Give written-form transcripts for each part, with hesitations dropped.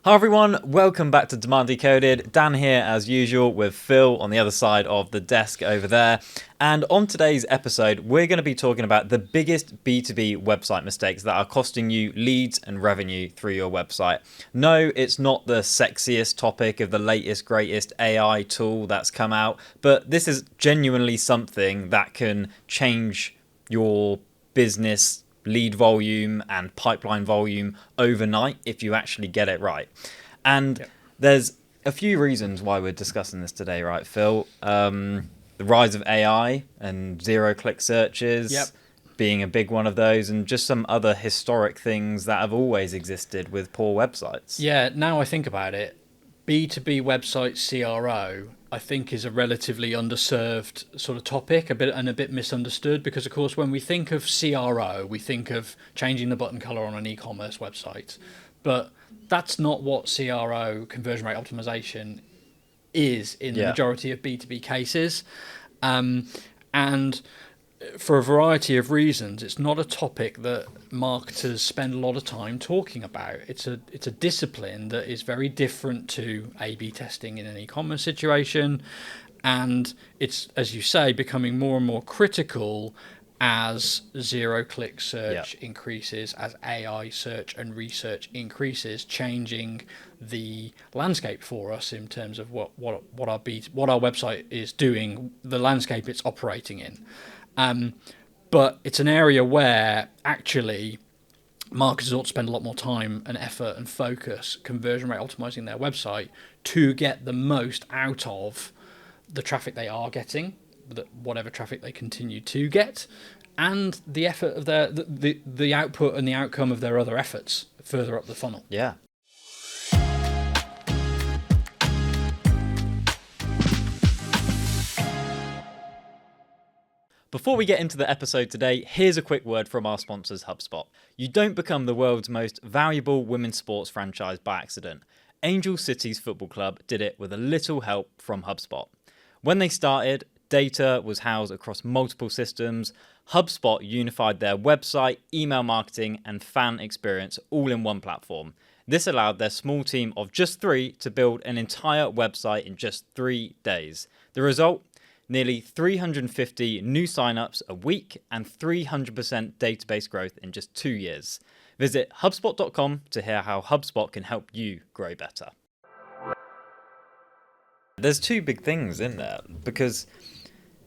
Hi everyone, welcome back to Demand Decoded. Dan here as usual with Phil on the other side of the desk over there. And on today's episode, we're going to be talking about the biggest B2B website mistakes that are costing you leads and revenue through your website. No, it's not the sexiest topic of the latest, greatest AI tool that's come out, but this is genuinely something that can change your business lead volume and pipeline volume overnight if you actually get it right. And there's a few reasons why we're discussing this today, right, Phil? The rise of AI and zero-click searches being a big one of those, and just some other historic things that have always existed with poor websites. Yeah, now I think about it, B2B website CRO, I think, is a relatively underserved sort of topic, a bit misunderstood, because of course when we think of CRO, we think of changing the button color on an e-commerce website, but that's not what CRO, conversion rate optimization, is in the majority of B2B cases. And for a variety of reasons, it's not a topic that marketers spend a lot of time talking about. It's a discipline that is very different to A/B testing in an e-commerce situation, and it's, as you say, becoming more and more critical as zero-click search increases, as AI search and research increases, changing the landscape for us in terms of what our website is doing, the landscape it's operating in. But it's an area where actually marketers ought to spend a lot more time and effort and focus conversion rate optimizing their website to get the most out of the traffic they are getting, whatever traffic they continue to get, and the effort of the output and the outcome of their other efforts further up the funnel. Yeah. Before we get into the episode today, here's a quick word from our sponsors, HubSpot. You don't become the world's most valuable women's sports franchise by accident. Angel Cities Football Club did it with a little help from HubSpot. When they started, data was housed across multiple systems. HubSpot unified their website, email marketing, and fan experience all in one platform. This allowed their small team of just 3 to build an entire website in just 3 days. The result? Nearly 350 new signups a week and 300% database growth in just 2 years. Visit HubSpot.com to hear how HubSpot can help you grow better. There's 2 big things in there, because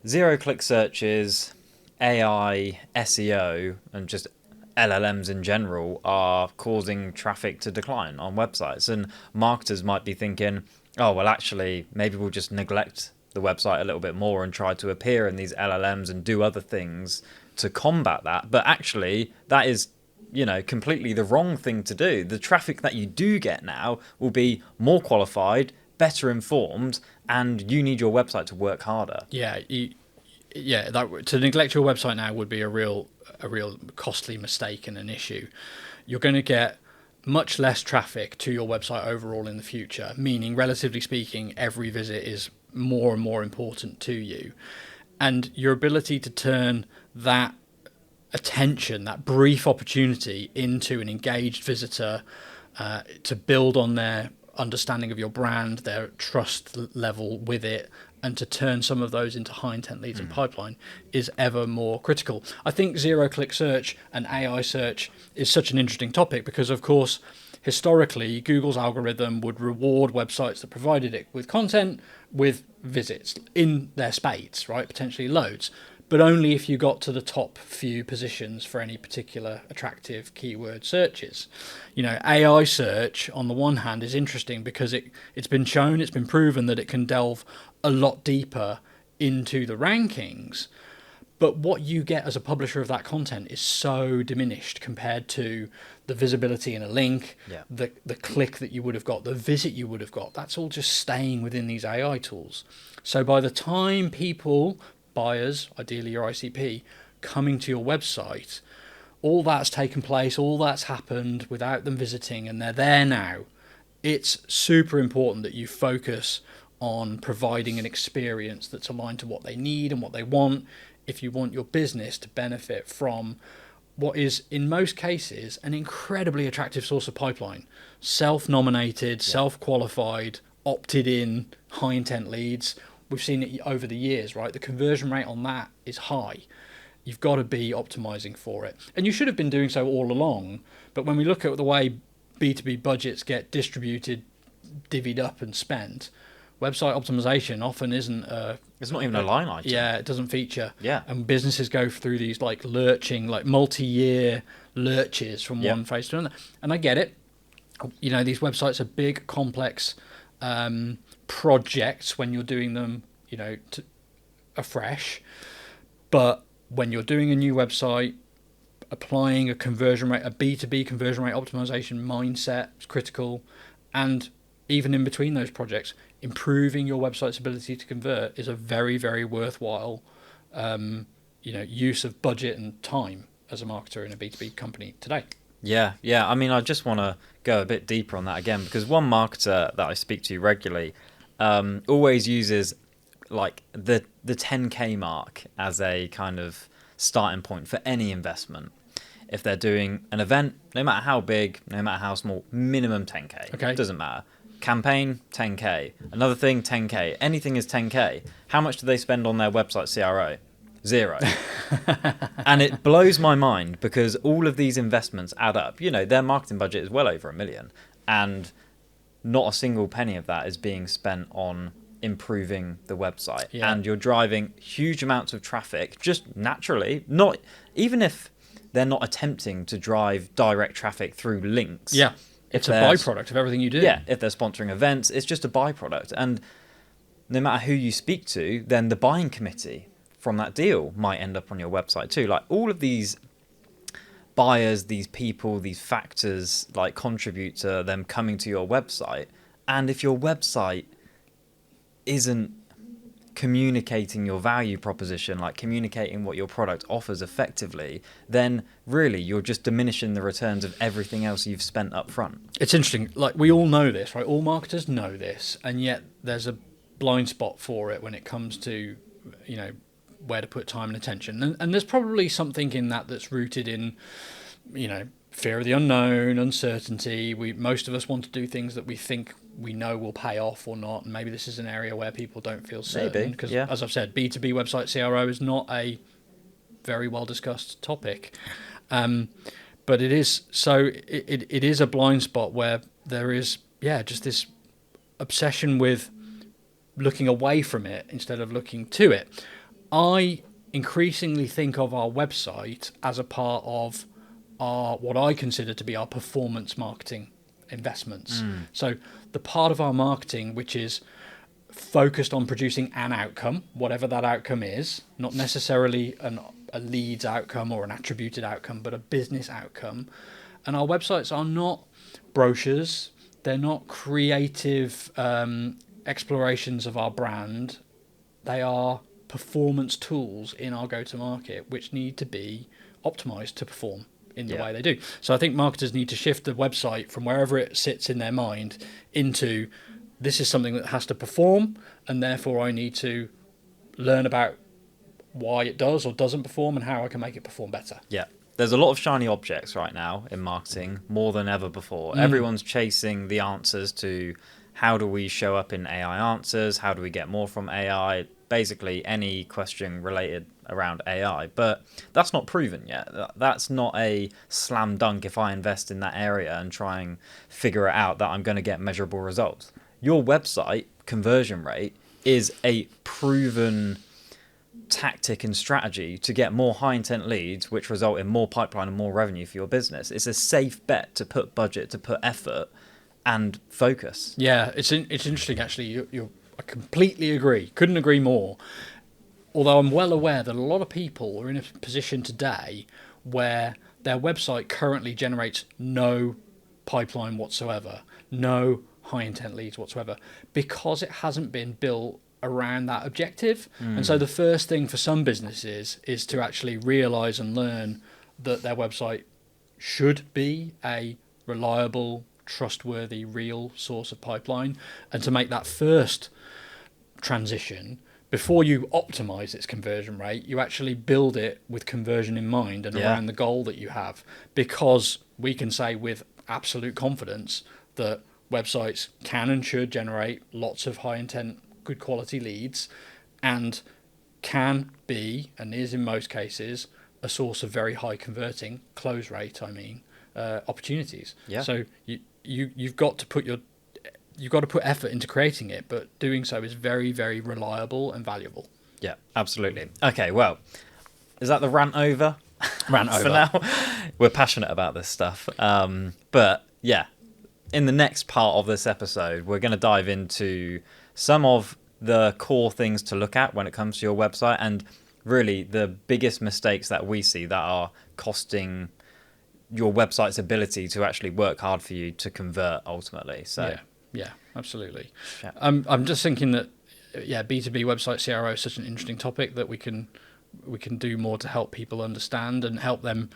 zero-click searches, AI, SEO, and just LLMs in general are causing traffic to decline on websites. And marketers might be thinking, oh, well, actually, maybe we'll just neglect the website a little bit more and try to appear in these LLMs and do other things to combat that. But actually, that is, completely the wrong thing to do. The traffic that you do get now will be more qualified, better informed, and you need your website to work harder. To neglect your website now would be a real costly mistake and an issue. You're going to get much less traffic to your website overall in the future, meaning, relatively speaking, every visit is more and more important to you. And your ability to turn that attention, that brief opportunity, into an engaged visitor, to build on their understanding of your brand, their trust level with it, and to turn some of those into high intent leads and pipeline is ever more critical. I think zero-click search and AI search is such an interesting topic because, of course, historically, Google's algorithm would reward websites that provided it with content with visits in their spades, right? Potentially loads, but only if you got to the top few positions for any particular attractive keyword searches. AI search, on the one hand, is interesting because it's been proven that it can delve a lot deeper into the rankings. But what you get as a publisher of that content is so diminished compared to the visibility in a link, the click that you would have got, the visit you would have got. That's all just staying within these AI tools. So by the time people, buyers, ideally your ICP, coming to your website, all that's taken place, all that's happened without them visiting, and they're there now. It's super important that you focus on providing an experience that's aligned to what they need and what they want if you want your business to benefit from what is in most cases an incredibly attractive source of pipeline. Self-nominated, self-qualified, opted in, high intent leads. We've seen it over the years, right? The conversion rate on that is high. You've got to be optimizing for it. And you should have been doing so all along. But when we look at the way B2B budgets get distributed, divvied up and spent, website optimization often isn't it's not even a line item. Yeah, it doesn't feature. Yeah. And businesses go through these like lurching, like multi-year lurches from one phase to another. And I get it. You know, these websites are big, complex projects when you're doing them, you know, afresh. But when you're doing a new website, applying a conversion rate, a B2B conversion rate optimization mindset is critical. And even in between those projects, improving your website's ability to convert is a very, very worthwhile, use of budget and time as a marketer in a B2B company today. Yeah. I mean, I just want to go a bit deeper on that again, because one marketer that I speak to regularly always uses like the 10K mark as a kind of starting point for any investment. If they're doing an event, no matter how big, no matter how small, minimum 10K. Okay. Doesn't matter. Campaign, 10K. Another thing, 10K. Anything is 10K. How much do they spend on their website CRO? 0. And it blows my mind because all of these investments add up. You know, their marketing budget is well over $1 million, and not a single penny of that is being spent on improving the website. Yeah. And you're driving huge amounts of traffic just naturally, not even if they're not attempting to drive direct traffic through links. Yeah. It's a byproduct of everything you do. Yeah, if they're sponsoring events, it's just a byproduct. And no matter who you speak to, then the buying committee from that deal might end up on your website too. Like all of these buyers, these people, these factors like contribute to them coming to your website. And if your website isn't communicating your value proposition, like communicating what your product offers effectively, then really you're just diminishing the returns of everything else you've spent up front. It's interesting. Like we all know this, right? All marketers know this, and yet there's a blind spot for it when it comes to, you know, where to put time and attention. And there's probably something in that that's rooted in, you know, fear of the unknown, uncertainty. Most of us want to do things that we think we know will pay off or not, and maybe this is an area where people don't feel certain. Because, as I've said, B2B website CRO is not a very well discussed topic, but it is. So it is a blind spot where there is, just this obsession with looking away from it instead of looking to it. I increasingly think of our website as a part of what I consider to be our performance marketing investments. So the part of our marketing which is focused on producing an outcome, whatever that outcome is, not necessarily a leads outcome or an attributed outcome, but a business outcome. And our websites are not brochures, they're not creative explorations of our brand, they are performance tools in our go-to-market which need to be optimized to perform in the way they do. So I think marketers need to shift the website from wherever it sits in their mind into, this is something that has to perform, and therefore I need to learn about why it does or doesn't perform and how I can make it perform better. Yeah. There's a lot of shiny objects right now in marketing, more than ever before. Everyone's chasing the answers to how do we show up in AI answers, how do we get more from AI, basically any question related around AI. But that's not proven yet. That's not a slam dunk if I invest in that area and try and figure it out that I'm going to get measurable results. Your website conversion rate is a proven tactic and strategy to get more high intent leads, which result in more pipeline and more revenue for your business. It's a safe bet to put budget, to put effort and focus. Yeah, it's interesting actually. I completely agree. Couldn't agree more. Although I'm well aware that a lot of people are in a position today where their website currently generates no pipeline whatsoever, no high intent leads whatsoever, because it hasn't been built around that objective. And so the first thing for some businesses is to actually realize and learn that their website should be a reliable, trustworthy, real source of pipeline, and to make that first transition before you optimize its conversion rate, you actually build it with conversion in mind and Yeah. around the goal that you have, because we can say with absolute confidence that websites can and should generate lots of high intent, good quality leads, and can be, and is in most cases, a source of very high converting close rate. Opportunities. Yeah. So you've got to put effort into creating it, but doing so is very, very reliable and valuable. Yeah, absolutely. Okay, well, is that the rant over? Rant For over. now, we're passionate about this stuff. But yeah, in the next part of this episode, we're going to dive into some of the core things to look at when it comes to your website, and really the biggest mistakes that we see that are costing your website's ability to actually work hard for you to convert ultimately. So Yeah, absolutely. Yeah. I'm just thinking that B2B website CRO is such an interesting topic that we can do more to help people understand and help them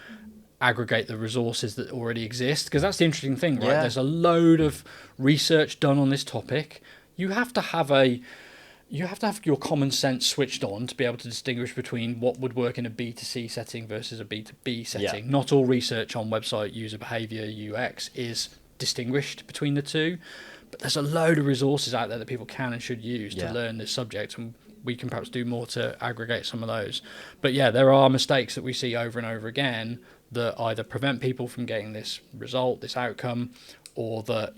aggregate the resources that already exist, because that's the interesting thing, right? Yeah. There's a load of research done on this topic. You have to have your common sense switched on to be able to distinguish between what would work in a B2C setting versus a B2B setting. Yeah. Not all research on website user behavior UX is distinguished between the two, but there's a load of resources out there that people can and should use to learn this subject, and we can perhaps do more to aggregate some of those. But yeah, there are mistakes that we see over and over again that either prevent people from getting this result, this outcome, or that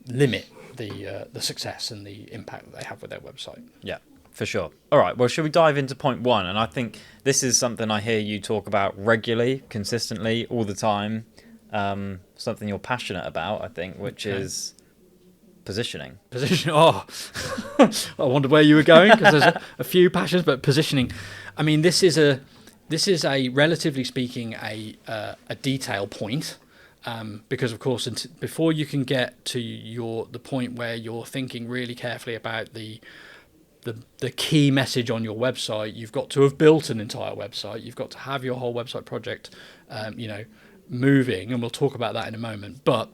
limit the success and the impact that they have with their website. Yeah, for sure. All right, well, should we dive into point one? And I think this is something I hear you talk about regularly, consistently, all the time. Something you're passionate about, I think, which is positioning. Oh, I wondered where you were going, because there's a few passions, but positioning. I mean, this is a relatively speaking a detail point. Because of course, before you can get to the point where you're thinking really carefully about the key message on your website, you've got to have built an entire website. You've got to have your whole website project, moving, and we'll talk about that in a moment. But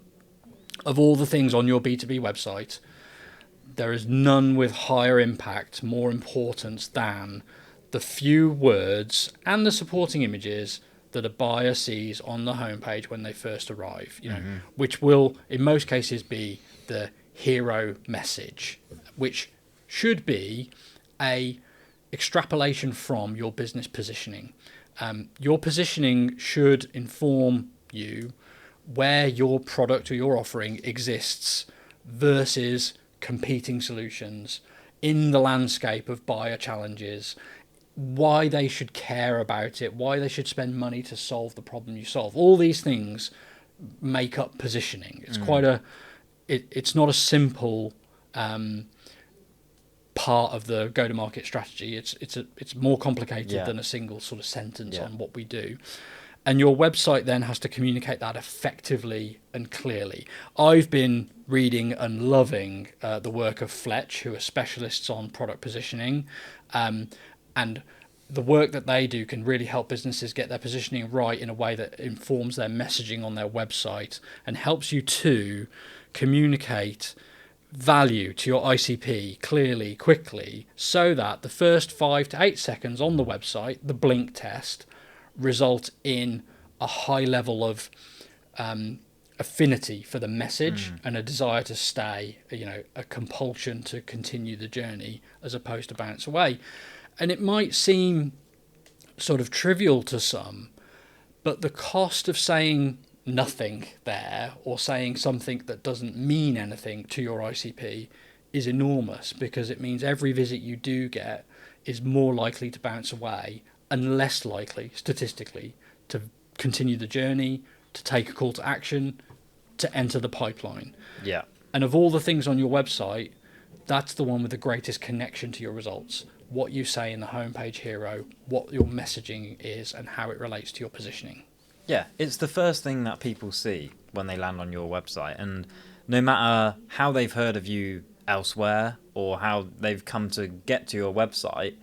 of all the things on your B2B website, there is none with higher impact, more importance than the few words and the supporting images that a buyer sees on the homepage when they first arrive, which will in most cases be the hero message, which should be a extrapolation from your business positioning. Your positioning should inform you where your product or your offering exists versus competing solutions in the landscape of buyer challenges, why they should care about it, why they should spend money to solve the problem you solve. All these things make up positioning. It's it's not a simple part of the go-to-market strategy. It's more complicated than a single sort of sentence on what we do. And your website then has to communicate that effectively and clearly. I've been reading and loving the work of Fletch, who are specialists on product positioning. And the work that they do can really help businesses get their positioning right in a way that informs their messaging on their website and helps you to communicate value to your ICP clearly, quickly, so that the first 5 to 8 seconds on the website, the blink test, result in a high level of affinity for the message and a desire to stay, a compulsion to continue the journey as opposed to bounce away. And it might seem sort of trivial to some, but the cost of saying nothing there or saying something that doesn't mean anything to your ICP is enormous, because it means every visit you do get is more likely to bounce away and less likely, statistically, to continue the journey, to take a call to action, to enter the pipeline. Yeah. And of all the things on your website, that's the one with the greatest connection to your results. What you say in the homepage hero, what your messaging is, and how it relates to your positioning. Yeah, it's the first thing that people see when they land on your website. And no matter how they've heard of you elsewhere or how they've come to get to your website,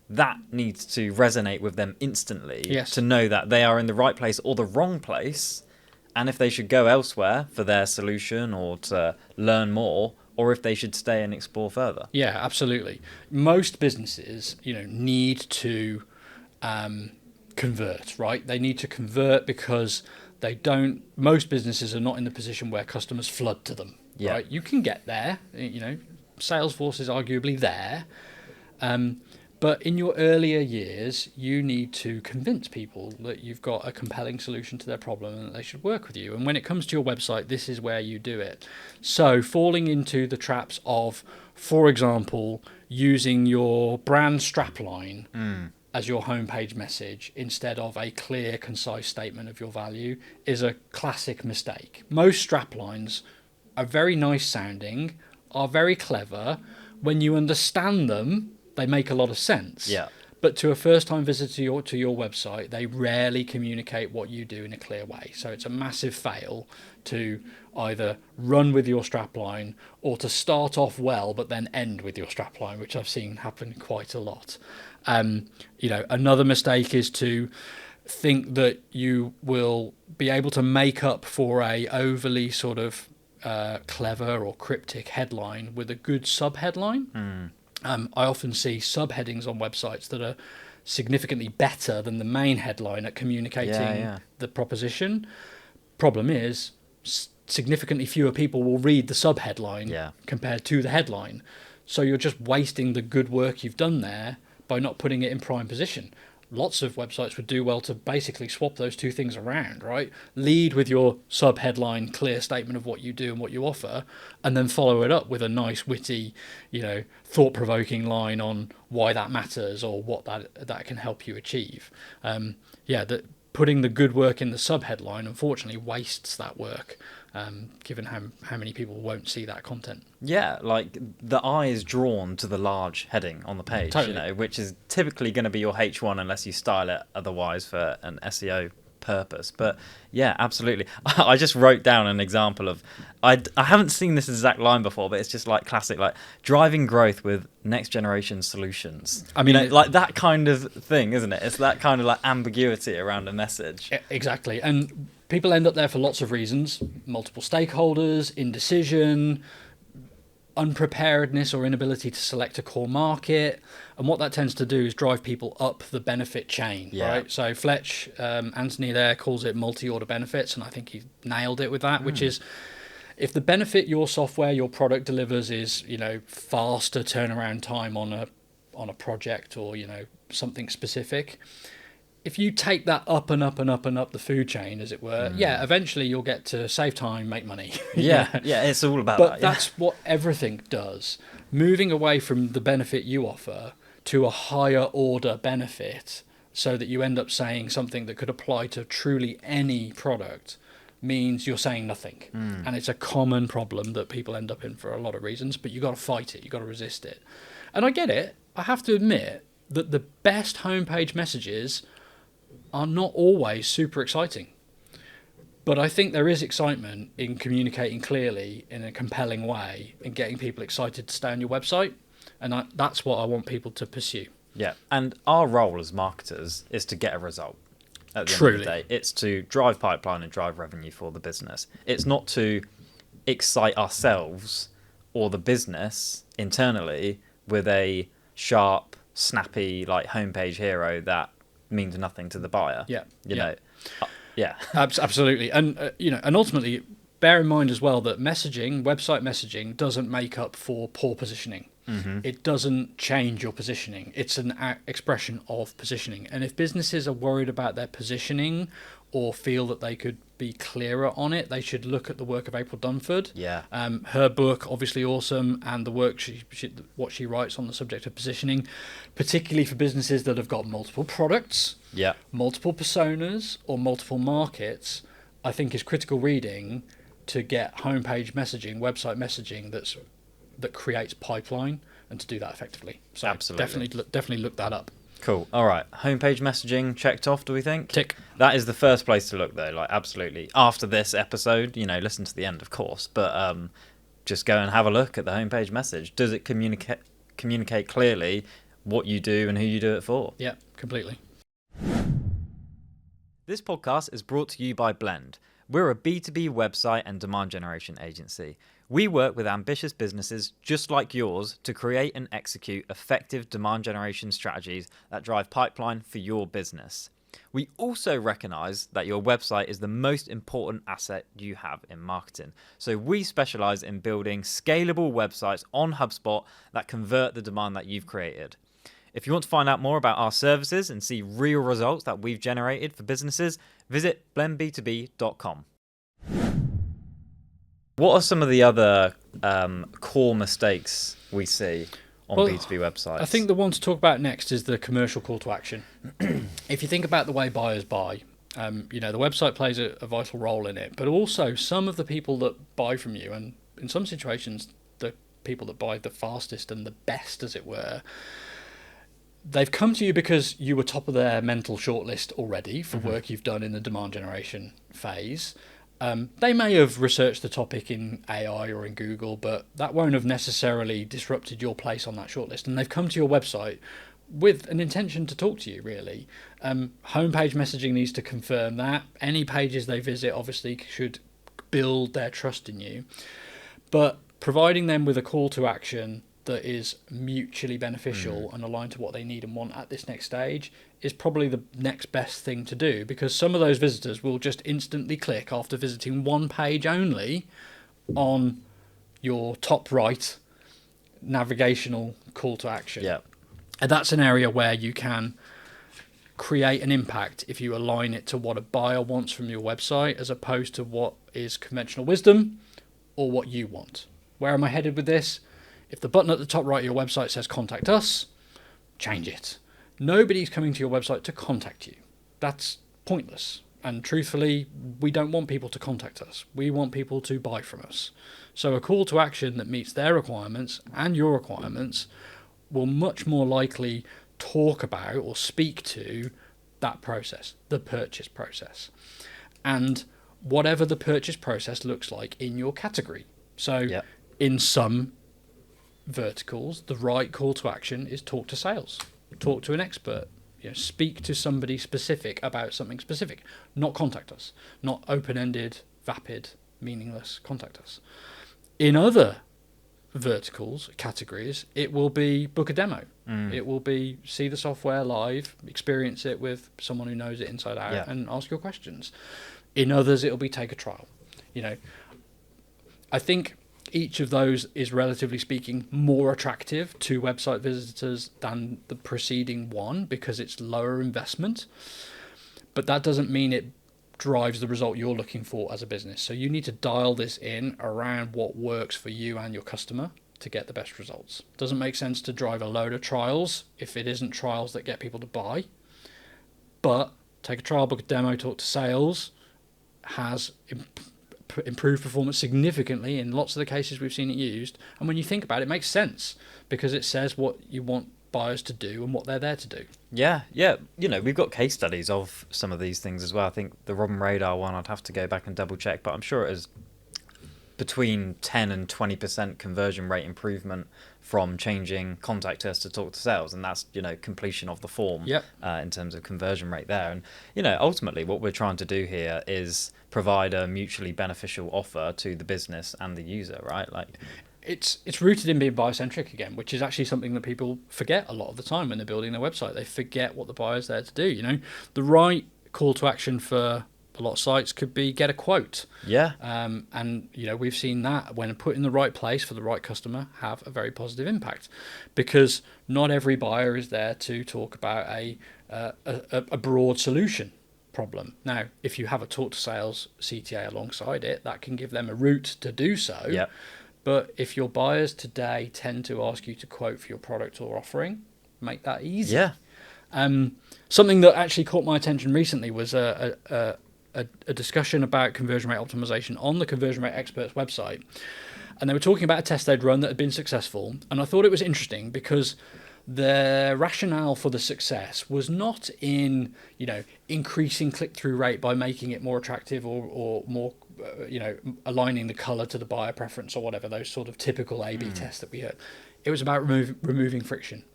that needs to resonate with them instantly to know that they are in the right place or the wrong place. And if they should go elsewhere for their solution or to learn more, or if they should stay and explore further. Yeah, absolutely. Most businesses, need to convert, right? They need to convert because most businesses are not in the position where customers flood to them, right? You can get there, Salesforce is arguably there. But in your earlier years, you need to convince people that you've got a compelling solution to their problem and that they should work with you. And when it comes to your website, this is where you do it. So falling into the traps of, for example, using your brand strapline as your homepage message instead of a clear, concise statement of your value is a classic mistake. Most straplines are very nice sounding, are very clever. When you understand them, they make a lot of sense. Yeah. But to a first-time visitor to your website, they rarely communicate what you do in a clear way. So it's a massive fail to either run with your strapline or to start off well but then end with your strapline, which I've seen happen quite a lot. Another mistake is to think that you will be able to make up for a overly sort of clever or cryptic headline with a good subheadline. I often see subheadings on websites that are significantly better than the main headline at communicating the proposition. Problem is, significantly fewer people will read the subheadline compared to the headline. So you're just wasting the good work you've done there by not putting it in prime position. Lots of websites would do well to basically swap those two things around, right? Lead with your sub-headline, clear statement of what you do and what you offer, and then follow it up with a nice, witty, thought-provoking line on why that matters or what that can help you achieve. Putting the good work in the sub-headline, unfortunately, wastes that work, given how many people won't see that content. Yeah, like the eye is drawn to the large heading on the page, Totally. which is typically going to be your H1 unless you style it otherwise for an SEO purpose. But yeah, absolutely. I just wrote down an example of, I haven't seen this exact line before, but it's just like classic, like driving growth with next generation solutions. I mean, like that kind of thing, isn't it? It's that kind of like ambiguity around a message. Exactly. And people end up there for lots of reasons: multiple stakeholders, indecision, unpreparedness or inability to select a core market. And what that tends to do is drive people up the benefit chain, right? So Fletch, Anthony there, calls it multi-order benefits, and I think he nailed it with that, which is, if the benefit your software, your product delivers is, faster turnaround time on a project or, something specific, if you take that up and up and up and up the food chain, as it were, eventually you'll get to save time, make money. It's all about that. But that's what everything does. Moving away from the benefit you offer to a higher order benefit so that you end up saying something that could apply to truly any product means you're saying nothing. And it's a common problem that people end up in for a lot of reasons, but you've got to fight it. You've got to resist it. And I get it. I have to admit that the best homepage messages are not always super exciting. But I think there is excitement in communicating clearly in a compelling way and getting people excited to stay on your website. And that's what I want people to pursue. Yeah. And our role as marketers is to get a result. At the end of the day, it's to drive pipeline and drive revenue for the business. It's not to excite ourselves or the business internally with a sharp, snappy, like homepage hero that means nothing to the buyer. Absolutely. And and ultimately bear in mind as well that website messaging doesn't make up for poor positioning. It doesn't change your positioning. It's an expression of positioning. And if businesses are worried about their positioning or feel that they could be clearer on it, they should look at the work of April Dunford. Her book, obviously awesome, and the work what she writes on the subject of positioning, particularly for businesses that have got multiple products, multiple personas, or multiple markets, I think is critical reading to get homepage messaging, website messaging that creates pipeline, and to do that effectively. So absolutely, definitely look that up. Cool. All right. Homepage messaging checked off, do we think? Tick. That is the first place to look, though. Like, absolutely. After this episode, listen to the end, of course. But just go and have a look at the homepage message. Does it communicate clearly what you do and who you do it for? Yeah, completely. This podcast is brought to you by Blend. We're a B2B website and demand generation agency. We work with ambitious businesses just like yours to create and execute effective demand generation strategies that drive pipeline for your business. We also recognize that your website is the most important asset you have in marketing. So we specialize in building scalable websites on HubSpot that convert the demand that you've created. If you want to find out more about our services and see real results that we've generated for businesses, visit blendb2b.com. What are some of the other core mistakes we see on B2B websites? I think the one to talk about next is the commercial call to action. If you think about the way buyers buy, the website plays a vital role in it, but also some of the people that buy from you, and in some situations, the people that buy the fastest and the best, as it were, they've come to you because you were top of their mental shortlist already for work you've done in the demand generation phase. They may have researched the topic in AI or in Google, but that won't have necessarily disrupted your place on that shortlist. And they've come to your website with an intention to talk to you, really. Homepage messaging needs to confirm that. Any pages they visit obviously should build their trust in you. But providing them with a call to action that is mutually beneficial and aligned to what they need and want at this next stage is probably the next best thing to do, because some of those visitors will just instantly click after visiting one page only on your top right navigational call to action. Yeah. And that's an area where you can create an impact if you align it to what a buyer wants from your website as opposed to what is conventional wisdom or what you want. Where am I headed with this? If the button at the top right of your website says contact us, change it. Nobody's coming to your website to contact you. That's pointless. And truthfully, we don't want people to contact us. We want people to buy from us. So a call to action that meets their requirements and your requirements will much more likely talk about or speak to that process, the purchase process. And whatever the purchase process looks like in your category. So in some verticals, the right call to action is talk to sales, talk to an expert, speak to somebody specific about something specific, not contact us, not open-ended, vapid, meaningless contact us. In other verticals, categories, it will be book a demo. It will be see the software live, experience it with someone who knows it inside out and ask your questions. In others, it'll be take a trial. I think each of those is, relatively speaking, more attractive to website visitors than the preceding one because it's lower investment. But that doesn't mean it drives the result you're looking for as a business. So you need to dial this in around what works for you and your customer to get the best results. Doesn't make sense to drive a load of trials if it isn't trials that get people to buy. But take a trial, book a demo, talk to sales has improved performance significantly in lots of the cases we've seen it used. And when you think about it, it makes sense because it says what you want buyers to do and what they're there to do. Yeah. We've got case studies of some of these things as well. I think the Robin Radar one, I'd have to go back and double check, but I'm sure it is between 10 and 20% conversion rate improvement from changing contact us to talk to sales, and that's completion of the form in terms of conversion rate there. And ultimately what we're trying to do here is provide a mutually beneficial offer to the business and the user, right? Like it's rooted in being buyer-centric again, which is actually something that people forget a lot of the time when they're building their website. They forget what the buyer's there to do. The right call to action for a lot of sites could be get a quote. And we've seen that when put in the right place for the right customer have a very positive impact, because not every buyer is there to talk about a broad solution problem. Now, if you have a talk to sales CTA alongside it, that can give them a route to do so. But if your buyers today tend to ask you to quote for your product or offering, make that easy. Something that actually caught my attention recently was a discussion about conversion rate optimization on the Conversion Rate Experts website. And they were talking about a test they'd run that had been successful. And I thought it was interesting because their rationale for the success was not in, increasing click-through rate by making it more attractive or more, aligning the color to the buyer preference or whatever, those sort of typical A/B tests that we heard. It was about removing friction.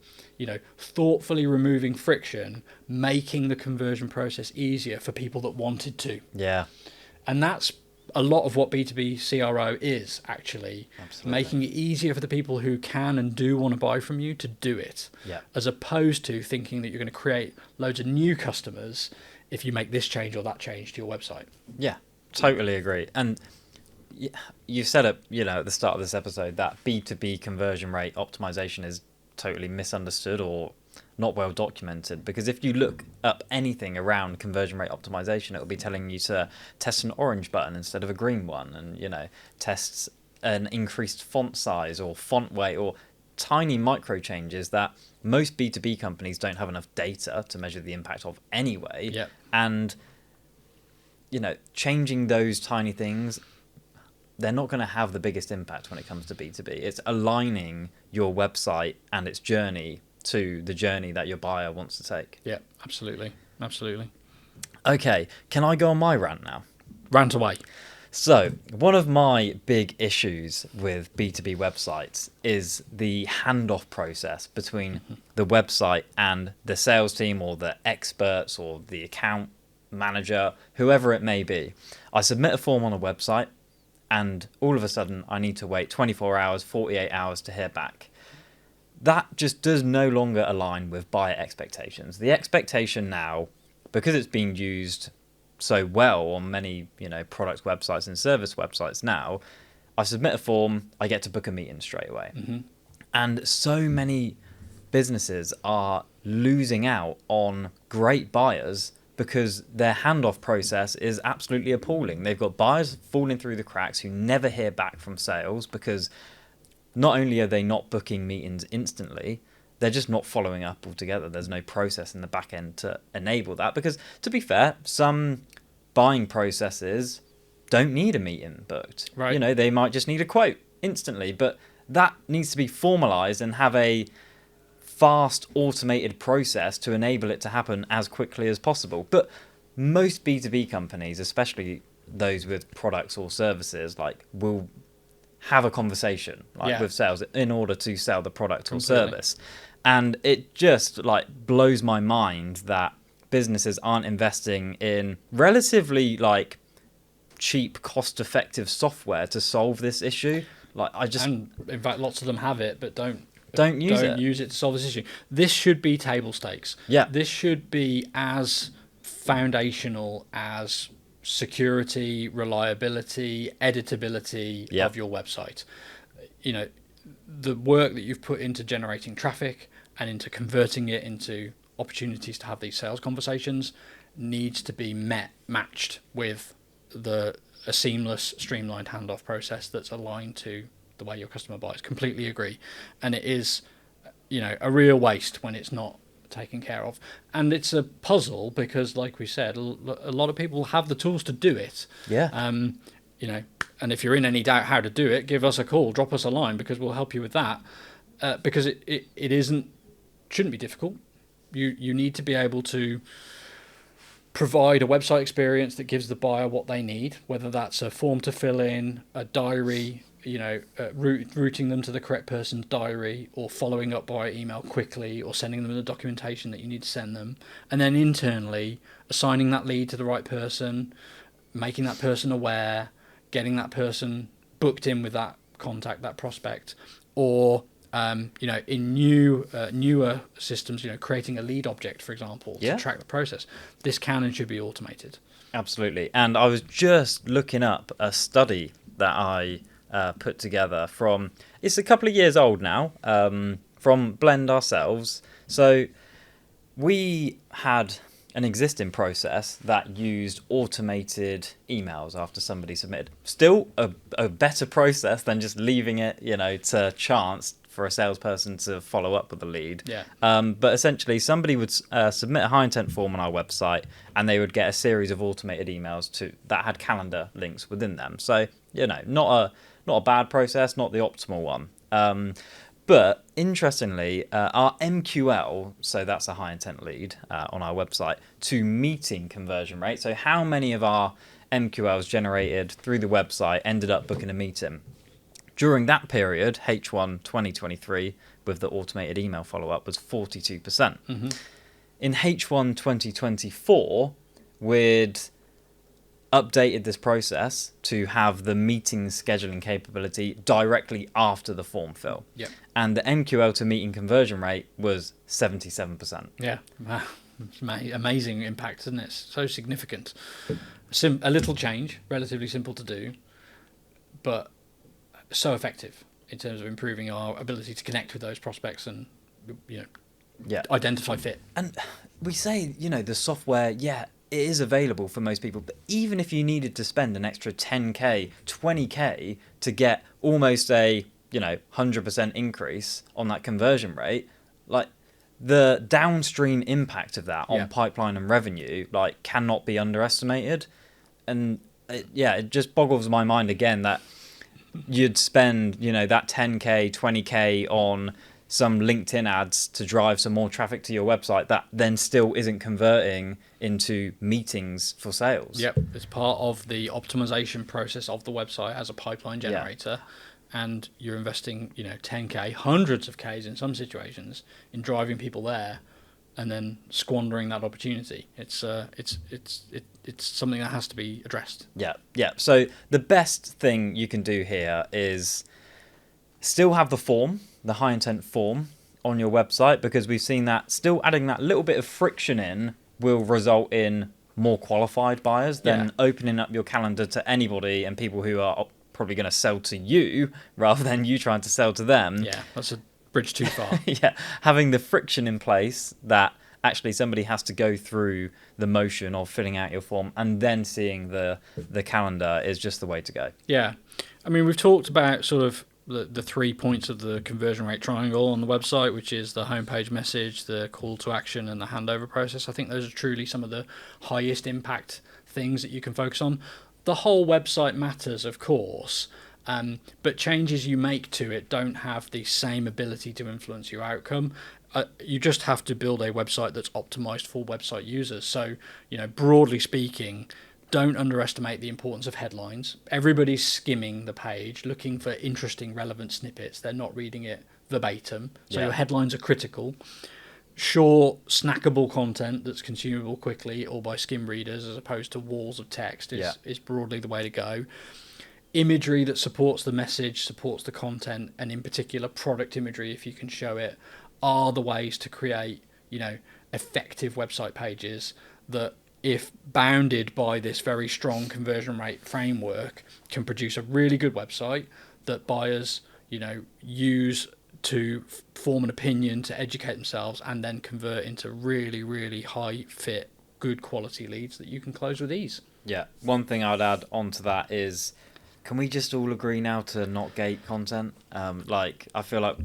Thoughtfully removing friction, making the conversion process easier for people that wanted to. Yeah. And that's a lot of what B2B CRO is actually making it easier for the people who can and do want to buy from you to do it, as opposed to thinking that you're going to create loads of new customers if you make this change or that change to your website. Yeah, totally agree. And you said it, at the start of this episode, that B2B conversion rate optimization is totally misunderstood or not well documented, because if you look up anything around conversion rate optimization, it will be telling you to test an orange button instead of a green one, and tests an increased font size or font weight or tiny micro changes that most B2B companies don't have enough data to measure the impact of anyway. Yep. And changing those tiny things, they're not going to have the biggest impact when it comes to B2B. It's aligning your website and its journey to the journey that your buyer wants to take. Yeah, absolutely. Absolutely. Okay, can I go on my rant now? Rant away. So, one of my big issues with B2B websites is the handoff process between the website and the sales team or the experts or the account manager, whoever it may be. I submit a form on a website, and all of a sudden I need to wait 24 hours, 48 hours to hear back. That just does no longer align with buyer expectations. The expectation now, because it's being used so well on many, product websites and service websites now, I submit a form, I get to book a meeting straight away. And so many businesses are losing out on great buyers because their handoff process is absolutely appalling. They've got buyers falling through the cracks who never hear back from sales because not only are they not booking meetings instantly, they're just not following up altogether. There's no process in the back end to enable that because, to be fair, some buying processes don't need a meeting booked. Right. They might just need a quote instantly, but that needs to be formalized and have a fast automated process to enable it to happen as quickly as possible. But most B2B companies, especially those with products or services, will have a conversation with sales in order to sell the product or service. And it just blows my mind that businesses aren't investing in relatively cheap, cost-effective software to solve this issue. And in fact, lots of them have it, but don't use it to solve this issue. This should be table stakes. Yeah. This should be as foundational as security, reliability, editability of your website. The work that you've put into generating traffic and into converting it into opportunities to have these sales conversations needs to be matched with a seamless, streamlined handoff process that's aligned to the way your customer buys. Completely agree. And it is, a real waste when it's not taken care of. And it's a puzzle because, like we said, a lot of people have the tools to do it. Yeah. And if you're in any doubt how to do it, give us a call, drop us a line, because we'll help you with that. Because it shouldn't be difficult. You need to be able to provide a website experience that gives the buyer what they need, whether that's a form to fill in, a diary, routing them to the correct person's diary, or following up by email quickly, or sending them the documentation that you need to send them, and then internally assigning that lead to the right person, making that person aware, getting that person booked in with that contact, that prospect, or in newer systems, creating a lead object, for example, to track the process. This can and should be automated. Absolutely. And I was just looking up a study that I put together it's a couple of years old now, from Blend ourselves. So we had an existing process that used automated emails after somebody submitted. Still a better process than just leaving it, to chance for a salesperson to follow up with the lead. Yeah. But essentially, somebody would submit a high intent form on our website, and they would get a series of automated emails that had calendar links within them. So not a bad process, not the optimal one. But interestingly, our MQL, so that's a high intent lead on our website, to meeting conversion rate. So how many of our MQLs generated through the website ended up booking a meeting? During that period, H1 2023, with the automated email follow-up, was 42%. In H1 2024, with updated this process to have the meeting scheduling capability directly after the form fill. Yep. And the MQL to meeting conversion rate was 77%. Yeah. Wow. It's amazing impact, isn't it? So significant. A little change, relatively simple to do, but so effective in terms of improving our ability to connect with those prospects and, identify fit. And we say, the software, it is available for most people, but even if you needed to spend an extra 10k, 20k to get almost a, 100% increase on that conversion rate, like the downstream impact of that on pipeline and revenue, cannot be underestimated. And it just boggles my mind again that you'd spend, that 10k, 20k on some LinkedIn ads to drive some more traffic to your website that then still isn't converting into meetings for sales. Yep, it's part of the optimization process of the website as a pipeline generator. And you're investing, 10k, hundreds of k's in some situations in driving people there, and then squandering that opportunity. It's something that has to be addressed. Yeah. So the best thing you can do here is still have the form, the high intent form on your website, because we've seen that still adding that little bit of friction in will result in more qualified buyers than opening up your calendar to anybody and people who are probably going to sell to you rather than you trying to sell to them. Yeah, that's a bridge too far. Having the friction in place that actually somebody has to go through the motion of filling out your form and then seeing the calendar is just the way to go. Yeah. I mean, we've talked about sort of the 3 points of the conversion rate triangle on the website, which is the homepage message, the call to action, and the handover process. I think those are truly some of the highest impact things that you can focus on. The whole website matters, of course, but changes you make to it don't have the same ability to influence your outcome. You just have to build a website that's optimized for website users. So, broadly speaking, don't underestimate the importance of headlines. Everybody's skimming the page, looking for interesting, relevant snippets. They're not reading it verbatim. So your headlines are critical. Short, snackable content that's consumable quickly or by skim readers as opposed to walls of text is broadly the way to go. Imagery that supports the message, supports the content, and in particular product imagery, if you can show it, are the ways to create, effective website pages that, if bounded by this very strong conversion rate framework, can produce a really good website that buyers, use to form an opinion, to educate themselves, and then convert into really, really high fit, good quality leads that you can close with ease. Yeah. One thing I'd add onto that is, can we just all agree now to not gate content? I feel like,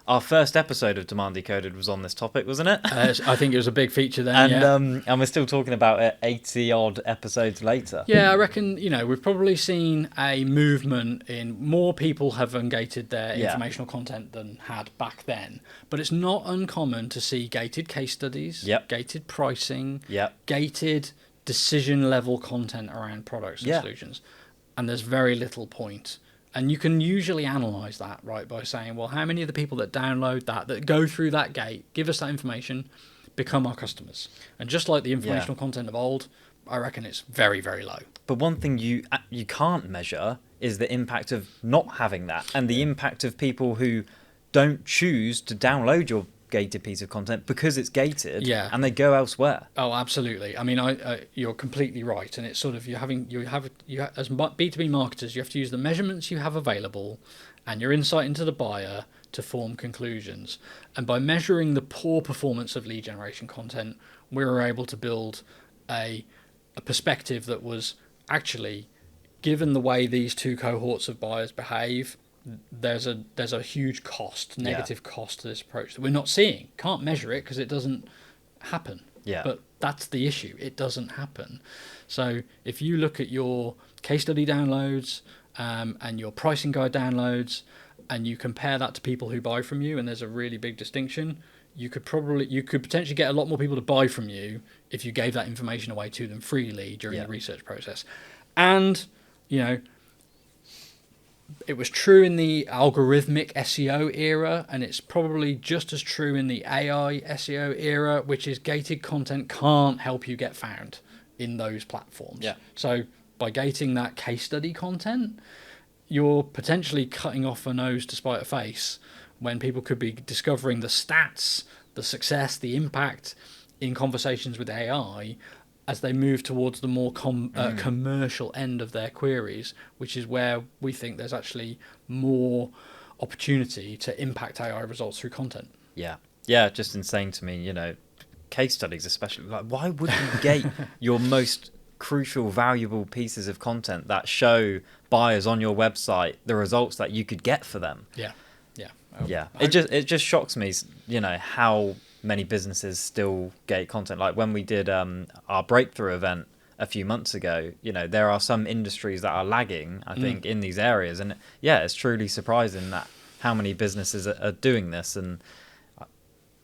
our first episode of Demand Decoded was on this topic, wasn't it? I think it was a big feature then. And we're still talking about it 80 odd episodes later. Yeah, I reckon, we've probably seen a movement in more people have ungated their informational content than had back then. But it's not uncommon to see gated case studies, gated pricing, gated decision level content around products and solutions. And there's very little point. And you can usually analyse that, right, by saying, well, how many of the people that download that go through that gate, give us that information, become our customers? And just like the informational content of old, I reckon it's very, very low. But one thing you can't measure is the impact of not having that, and the impact of people who don't choose to download your gated piece of content because it's gated and they go elsewhere. Oh, absolutely. I mean, you're completely right. And it's sort of, as B2B marketers, you have to use the measurements you have available and your insight into the buyer to form conclusions. And by measuring the poor performance of lead generation content, we were able to build a perspective that was actually, given the way these two cohorts of buyers behave, there's a huge negative cost to this approach that we're not seeing. Can't measure it because it doesn't happen. But that's the issue. It doesn't happen. So if you look at your case study downloads and your pricing guide downloads, and you compare that to people who buy from you, and there's a really big distinction, you could potentially get a lot more people to buy from you if you gave that information away to them freely during the research process. And, it was true in the algorithmic SEO era, and it's probably just as true in the AI SEO era, which is gated content can't help you get found. in those platforms. Yeah. So by gating that case study content, you're potentially cutting off a nose to spite a face when people could be discovering the stats, the success, the impact in conversations with AI as they move towards the more commercial end of their queries, which is where we think there's actually more opportunity to impact AI results through content. Yeah. Yeah, just insane to me, case studies especially. Like, why would you gate your most crucial, valuable pieces of content that show buyers on your website the results that you could get for them? Yeah. Yeah. It just shocks me, how many businesses still gate content. Like when we did our breakthrough event a few months ago, there are some industries that are lagging, I think, in these areas. And yeah, it's truly surprising that how many businesses are doing this. And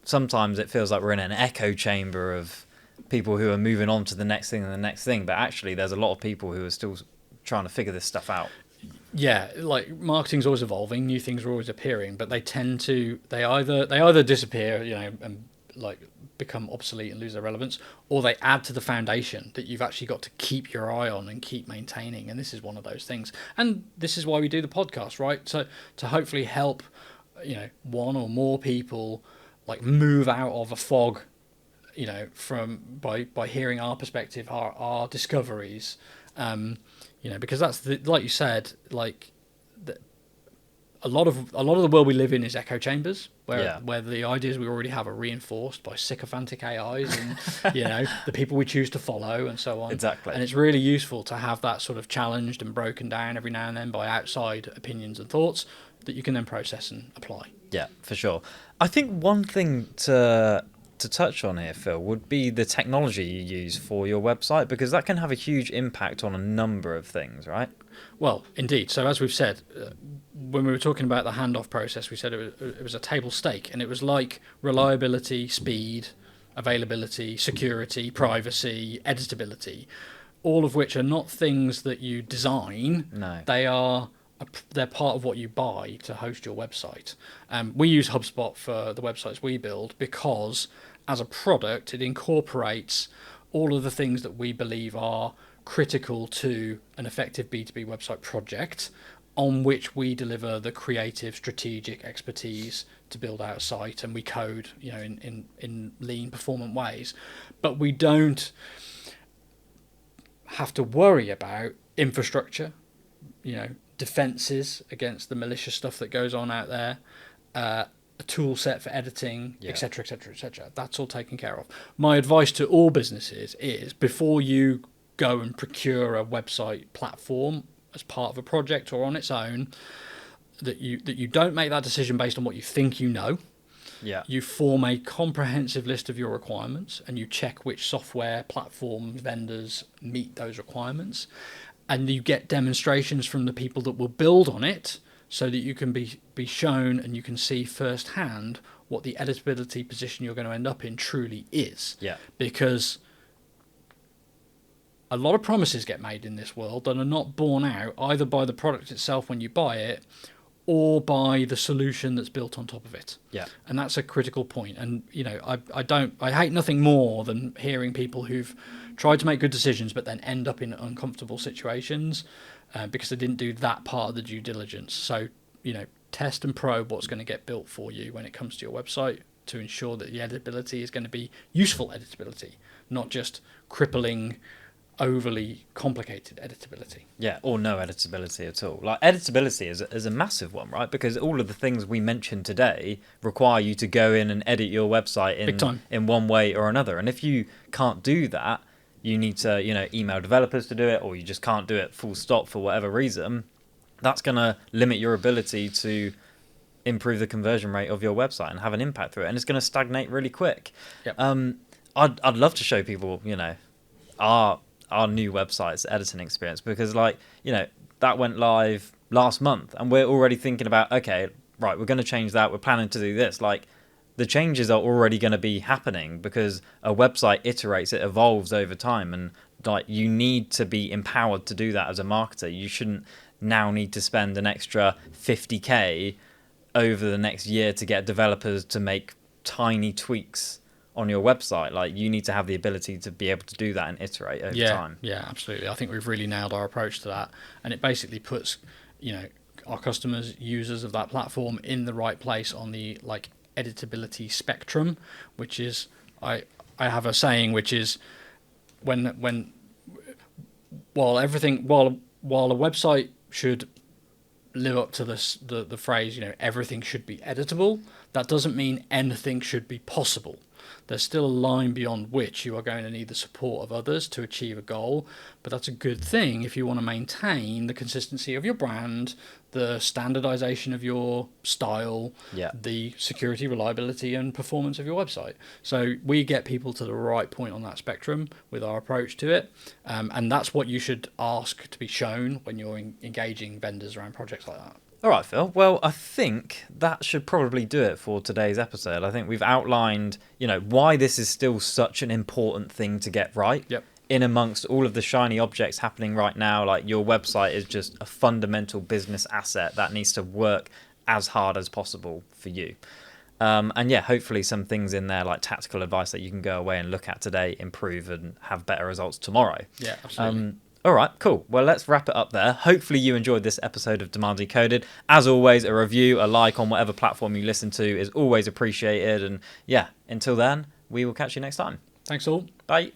sometimes it feels like we're in an echo chamber of people who are moving on to the next thing and the next thing. But actually, there's a lot of people who are still trying to figure this stuff out. Yeah, like marketing's always evolving, new things are always appearing, but they either disappear, and like become obsolete and lose their relevance, or they add to the foundation that you've actually got to keep your eye on and keep maintaining. And this is one of those things. And this is why we do the podcast, right? So to hopefully help, one or more people like move out of a fog, from by hearing our perspective, our discoveries. Because that's like you said, like a lot of the world we live in is echo chambers where the ideas we already have are reinforced by sycophantic AIs and the people we choose to follow and so on. Exactly. And it's really useful to have that sort of challenged and broken down every now and then by outside opinions and thoughts that you can then process and apply. Yeah, for sure. I think one thing to touch on here, Phil, would be the technology you use for your website, because that can have a huge impact on a number of things, right? Well, indeed. So as we've said, when we were talking about the handoff process, we said it was a table stake, and it was like reliability, speed, availability, security, privacy, editability, all of which are not things that you design. No. They're part of what you buy to host your website. We use HubSpot for the websites we build because as a product, it incorporates all of the things that we believe are critical to an effective B2B website project on which we deliver the creative, strategic expertise to build out a site, and we code, in lean, performant ways. But we don't have to worry about infrastructure, defenses against the malicious stuff that goes on out there, a tool set for editing, etc., etc., etc. That's all taken care of. My advice to all businesses is, before you go and procure a website platform as part of a project or on its own, that you don't make that decision based on what you think you know. Yeah. You form a comprehensive list of your requirements and you check which software platform vendors meet those requirements, and you get demonstrations from the people that will build on it, so that you can be shown and you can see firsthand what the editability position you're going to end up in truly is. Yeah. Because a lot of promises get made in this world that are not borne out either by the product itself when you buy it, or by the solution that's built on top of it. Yeah. And that's a critical point. And I hate nothing more than hearing people who've tried to make good decisions but then end up in uncomfortable situations because they didn't do that part of the due diligence. So, test and probe what's going to get built for you when it comes to your website to ensure that the editability is going to be useful editability, not just crippling, overly complicated editability. Yeah, or no editability at all. Like, editability is a massive one, right? Because all of the things we mentioned today require you to go in and edit your website in one way or another. And if you can't do that, you need to, email developers to do it, or you just can't do it full stop for whatever reason. That's going to limit your ability to improve the conversion rate of your website and have an impact through it. And it's going to stagnate really quick. Yep. I'd love to show people, our new website's editing experience, because that went live last month and we're already thinking about, okay, right, we're going to change that, we're planning to do this. Like, the changes are already going to be happening because a website iterates, it evolves over time, and you need to be empowered to do that as a marketer. You shouldn't now need to spend an extra 50k over the next year to get developers to make tiny tweaks on your website. Like, you need to have the ability to be able to do that and iterate over time. Yeah, absolutely. I think we've really nailed our approach to that, and it basically puts, our customers, users of that platform, in the right place on the like editability spectrum, which is I have a saying which is when while a website should live up to the phrase, everything should be editable, that doesn't mean anything should be possible. There's still a line beyond which you are going to need the support of others to achieve a goal, but that's a good thing if you want to maintain the consistency of your brand, the standardization of your style, the security, reliability, and performance of your website. So we get people to the right point on that spectrum with our approach to it, and that's what you should ask to be shown when you're engaging vendors around projects like that. All right, Phil. Well, I think that should probably do it for today's episode. I think we've outlined, why this is still such an important thing to get right. Yep. In amongst all of the shiny objects happening right now, like, your website is just a fundamental business asset that needs to work as hard as possible for you. And yeah, hopefully some things in there, like tactical advice that you can go away and look at today, improve and have better results tomorrow. Yeah, absolutely. All right, cool. Well, let's wrap it up there. Hopefully you enjoyed this episode of Demand Decoded. As always, a review, a like on whatever platform you listen to is always appreciated. And yeah, until then, we will catch you next time. Thanks all. Bye.